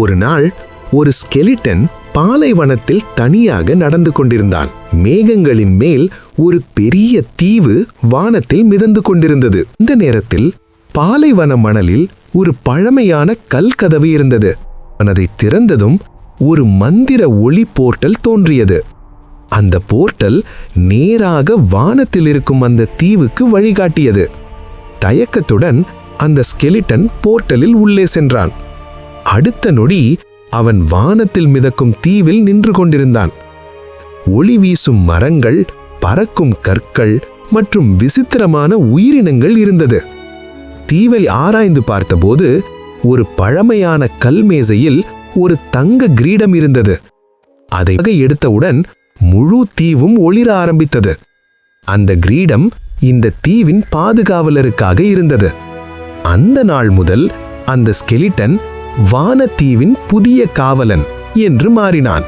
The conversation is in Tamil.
ஒரு நாள் ஒரு ஸ்கெலிட்டன் பாலைவனத்தில் தனியாக நடந்து கொண்டிருந்தான். மேகங்களின் மேல் ஒரு பெரிய தீவு வானத்தில் மிதந்து கொண்டிருந்தது. இந்த நேரத்தில் பாலைவன மணலில் ஒரு பழமையான கல்கதவு இருந்தது. அதை திறந்ததும் ஒரு மந்திர ஒளி போர்ட்டல் தோன்றியது. அந்த போர்ட்டல் நேராக வானத்தில் இருக்கும் அந்த தீவுக்கு வழிகாட்டியது. தயக்கத்துடன் அந்த ஸ்கெலிட்டன் போர்ட்டலில் உள்ளே சென்றான். அடுத்த நொடி அவன் வானத்தில் மிதக்கும் தீவில் நின்று கொண்டிருந்தான். ஒளி வீசும் மரங்கள், பறக்கும் கற்கள் மற்றும் விசித்திரமான உயிரினங்கள் இருந்தது. தீவை ஆராய்ந்து பார்த்தபோது ஒரு பழமையான கல்மேசையில் ஒரு தங்க கிரீடம் இருந்தது. அதை எடுத்தவுடன் முழு தீவும் ஒளிர ஆரம்பித்தது. அந்த கிரீடம் இந்த தீவின் பாதுகாவலருக்காக இருந்தது. அந்த நாள் முதல் அந்த ஸ்கெலிட்டன் வானத்தீவின் புதிய காவலன் என்று மாறினான்.